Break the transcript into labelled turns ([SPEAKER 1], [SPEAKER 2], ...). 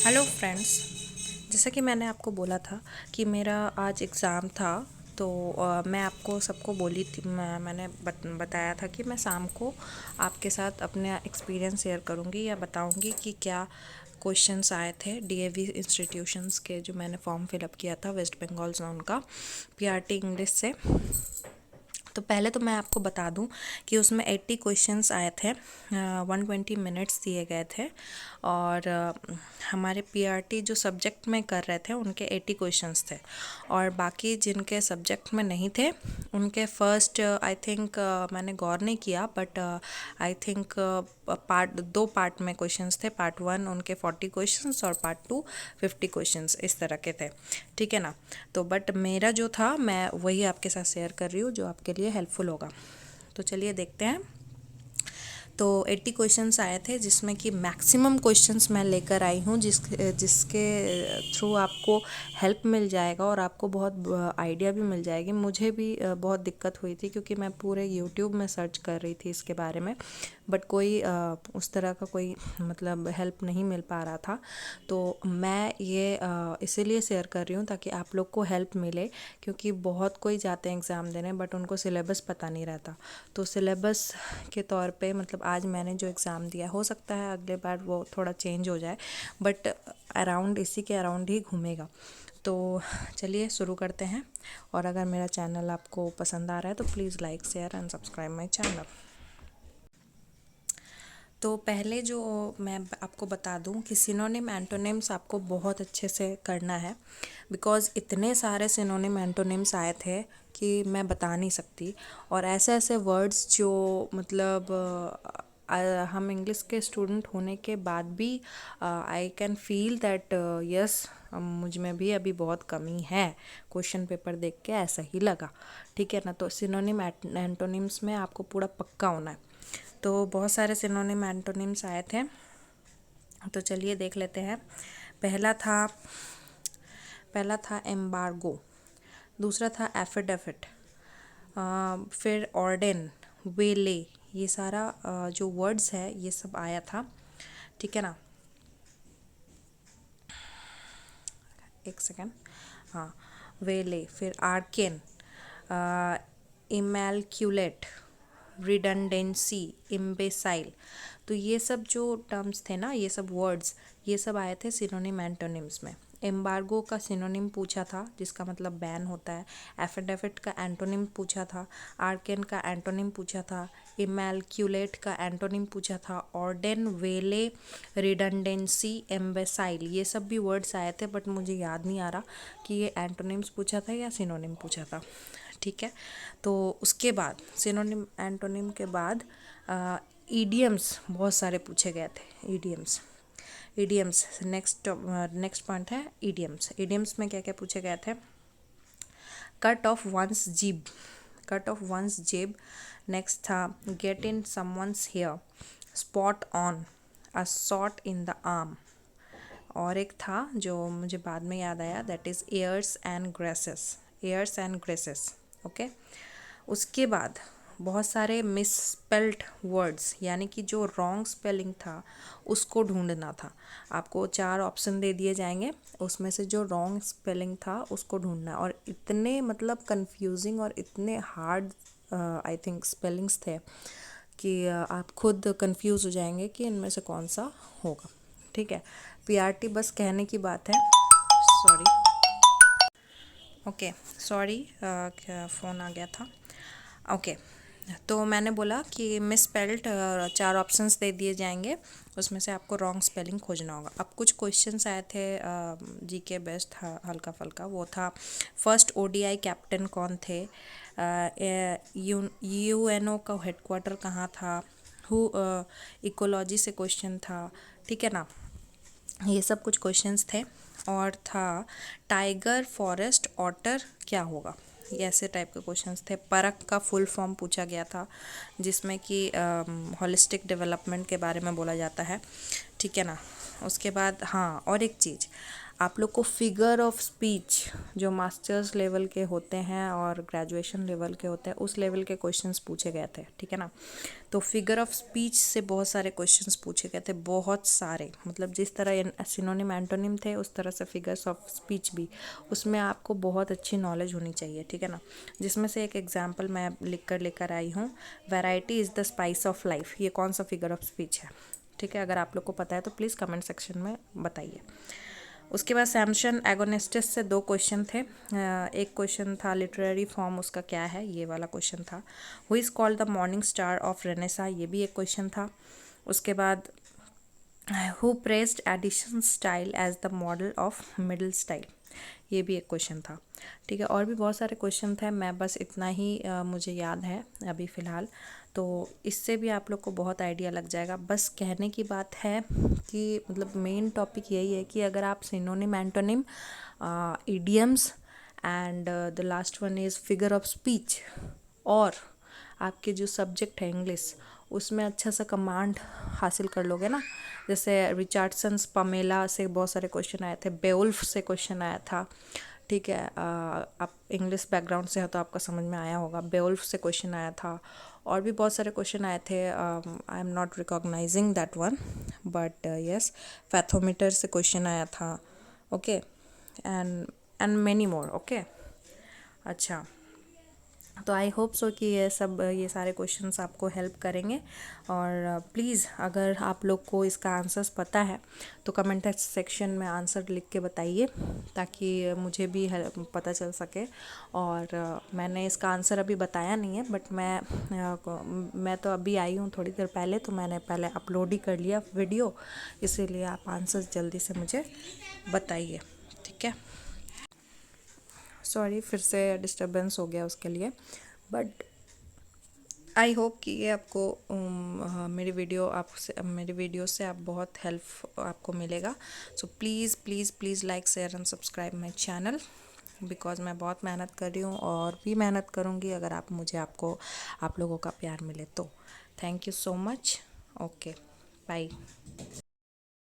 [SPEAKER 1] Hello friends. जैसा कि मैंने आपको बोला था कि मेरा आज एग्ज़ाम था। तो मैं आपको सबको बोली थी, मैंने बताया था कि मैं शाम को आपके साथ अपने एक्सपीरियंस शेयर करूंगी या बताऊंगी कि क्या क्वेश्चंस आए थे डीएवी इंस्टीट्यूशंस के, जो मैंने फॉर्म फिलअप किया था वेस्ट बंगाल जोन का, पीआरटी इंग्लिश से। तो पहले तो मैं आपको बता दूं कि उसमें 80 क्वेश्चंस आए थे, 120 मिनट्स दिए गए थे। और हमारे पीआरटी जो सब्जेक्ट में कर रहे थे उनके 80 क्वेश्चंस थे, और बाकी जिनके सब्जेक्ट में नहीं थे उनके फर्स्ट आई थिंक मैंने गौर नहीं किया, बट आई थिंक दो पार्ट में क्वेश्चंस थे। पार्ट 1 उनके 40 क्वेश्चंस और पार्ट 2 50 क्वेश्चंस, इस तरह के थे। ठीक है ना। तो बट मेरा जो था मैं वही आपके साथ शेयर कर रही हूँ जो आपके लिए हेल्पफुल होगा। तो चलिए देखते हैं। तो 80 क्वेश्चंस आए थे, जिसमें कि मैक्सिमम क्वेश्चंस मैं लेकर आई हूँ जिसके थ्रू आपको हेल्प मिल जाएगा और आपको बहुत आइडिया भी मिल जाएगी। मुझे भी बहुत दिक्कत हुई थी क्योंकि मैं पूरे यूट्यूब में सर्च कर रही थी इसके बारे में, बट कोई उस तरह का कोई मतलब हेल्प नहीं मिल पा रहा था। तो मैं ये इसीलिए शेयर कर रही हूँ ताकि आप लोग को हेल्प मिले, क्योंकि बहुत कोई जाते हैं एग्ज़ाम देने बट उनको सिलेबस पता नहीं रहता। तो सिलेबस के तौर पे मतलब आज मैंने जो एग्ज़ाम दिया, हो सकता है अगले बार वो थोड़ा चेंज हो जाए, बट अराउंड इसी के अराउंड ही घूमेगा। तो चलिए शुरू करते हैं। और अगर मेरा चैनल आपको पसंद आ रहा है तो please like share and subscribe my channel. तो पहले जो मैं आपको बता दूं कि सिनोनिम एंटोनिम्स आपको बहुत अच्छे से करना है, बिकॉज़ इतने सारे सिनोनिम एंटोनिम्स आए थे कि मैं बता नहीं सकती। और ऐसे ऐसे वर्ड्स जो मतलब हम इंग्लिश के स्टूडेंट होने के बाद भी I can feel that yes, मुझ में भी अभी बहुत कमी है। क्वेश्चन पेपर देख के ऐसा ही लगा। ठीक है ना। तो सिनोनिम एंटोनिम्स में आपको पूरा पक्का होना है। तो बहुत सारे सिनोनिम एंटोनिम्स आए थे, तो चलिए देख लेते हैं। पहला था पहला था एम्बार्गो, दूसरा था एफिडेविट, फिर ऑर्डन, वेले, ये सारा जो वर्ड्स है ये सब आया था। ठीक है ना। एक सेकेंड। हाँ, वेले, फिर आर्केन, इमैल्क्यूलेट, रिडंडेंसी, इम्बेसाइल। तो ये सब जो टर्म्स थे ना, ये सब वर्ड्स, ये सब आए थे सिनोनिम एंटोनिम्स में। एम्बार्गो का सिनोनिम पूछा था जिसका मतलब बैन होता है। एफिडेविट का एंटोनिम पूछा था। आर्केन का एंटोनिम पूछा था। इमैल्क्यूलेट का एंटोनिम पूछा था। ऑर्डन, वेले, रिडंडेंसी, एम्बेसाइल, ये सब भी वर्ड्स आए थे, बट मुझे याद नहीं आ रहा कि ये एंटोनिम्स पूछा था या सिनोनिम पूछा था। ठीक है। तो उसके बाद सिनोनिम एंटोनिम के बाद ईडियम्स बहुत सारे पूछे गए थे। ईडियम्स नेक्स्ट पॉइंट है ईडियम्स। ईडियम्स में क्या क्या पूछे गए थे? Cut off one's jib, cut off one's jib. Next था get in someone's hair, spot on, a shot in the arm. और एक था जो मुझे बाद में याद आया, that is airs and graces, airs and graces. Okay. उसके बाद बहुत सारे मिसस्पेल्ड वर्ड्स, यानी कि जो रॉन्ग स्पेलिंग था उसको ढूंढना था। आपको 4 ऑप्शन दे दिए जाएंगे, उसमें से जो रॉन्ग स्पेलिंग था उसको ढूंढना है। और इतने मतलब कंफ्यूजिंग और इतने हार्ड आई थिंक स्पेलिंग्स थे कि आप खुद कंफ्यूज हो जाएंगे कि इनमें से कौन सा होगा। ठीक है। पीआरटी बस कहने की बात है। सॉरी, ओके, सॉरी, क्या फ़ोन आ गया था। ओके। तो मैंने बोला कि मिस स्पेल्ड 4 ऑप्शंस दे दिए जाएंगे, उसमें से आपको रॉन्ग स्पेलिंग खोजना होगा। अब कुछ क्वेश्चंस आए थे जीके बेस्ट हल्का फुल्का, वो था फर्स्ट ओडीआई कैप्टन कौन थे, यूएनओ का हेडक्वार्टर कहाँ था, हु इकोलॉजी से क्वेश्चन था। ठीक है ना। ये सब कुछ क्वेश्चंस थे। और था टाइगर, फॉरेस्ट, ऑटर क्या होगा, ये ऐसे टाइप के क्वेश्चंस थे। परख का फुल फॉर्म पूछा गया था, जिसमें कि होलिस्टिक डेवलपमेंट के बारे में बोला जाता है। ठीक है ना। उसके बाद हाँ, और एक चीज़, आप लोग को फिगर ऑफ स्पीच जो मास्टर्स लेवल के होते हैं और ग्रेजुएशन लेवल के होते हैं उस लेवल के क्वेश्चंस पूछे गए थे, ठीक है ना। तो फिगर ऑफ स्पीच से बहुत सारे क्वेश्चंस पूछे गए थे, बहुत सारे, मतलब जिस तरह सिनोनिम एंटोनिम थे उस तरह से फिगर्स ऑफ स्पीच भी, उसमें आपको बहुत अच्छी नॉलेज होनी चाहिए, ठीक है ना। जिसमें से एक एग्जाम्पल मैं लिख कर लेकर आई हूँ, variety is the spice of life. ये कौन सा फिगर ऑफ स्पीच है, ठीक है। अगर आप लोग को पता है तो प्लीज़ कमेंट सेक्शन में बताइए। उसके बाद सैमसन एगोनिस्टिस से दो क्वेश्चन थे। एक क्वेश्चन था लिटरेरी फॉर्म उसका क्या है, ये वाला क्वेश्चन था। Who is called the morning star of renaissance, ये भी एक क्वेश्चन था। उसके बाद who praised Addison style as the model of middle style, ये भी एक क्वेश्चन था, ठीक है। और भी बहुत सारे क्वेश्चन थे, मैं बस इतना ही मुझे याद है अभी फ़िलहाल। तो इससे भी आप लोग को बहुत आइडिया लग जाएगा। बस कहने की बात है कि मतलब मेन टॉपिक यही है कि अगर आप synonym antonym, idioms and the last one is figure of speech, और आपके जो सब्जेक्ट है इंग्लिश, उसमें अच्छा सा कमांड हासिल कर लोगे ना। जैसे रिचर्डसन्स पमेला से बहुत सारे क्वेश्चन आए थे, बेवुल्फ से क्वेश्चन आया था, ठीक है। आप इंग्लिश बैकग्राउंड से हो तो आपका समझ में आया होगा। बेवुल्फ से क्वेश्चन आया था, और भी बहुत सारे क्वेश्चन आए थे। I am not recognising that one, but yes, fathometer से क्वेश्चन आया था, okay, and many more, okay. अच्छा, तो आई होप सो कि ये सारे क्वेश्चंस आपको हेल्प करेंगे। और प्लीज़ अगर आप लोग को इसका आंसर्स पता है तो कमेंट सेक्शन में आंसर लिख के बताइए, ताकि मुझे भी पता चल सके। और मैंने इसका आंसर अभी बताया नहीं है, बट मैं तो अभी आई हूँ थोड़ी देर पहले, तो मैंने पहले अपलोड ही कर लिया वीडियो, इसीलिए आप आंसर्स जल्दी से मुझे बताइए, ठीक है। सॉरी, फिर से डिस्टरबेंस हो गया उसके लिए, बट आई होप कि ये आपको मेरी वीडियो से आप बहुत हेल्प आपको मिलेगा। So please please please like share and subscribe my channel, because मैं बहुत मेहनत कर रही हूँ और भी मेहनत करूँगी अगर आप लोगों का प्यार मिले तो। Thank you so much, okay, bye.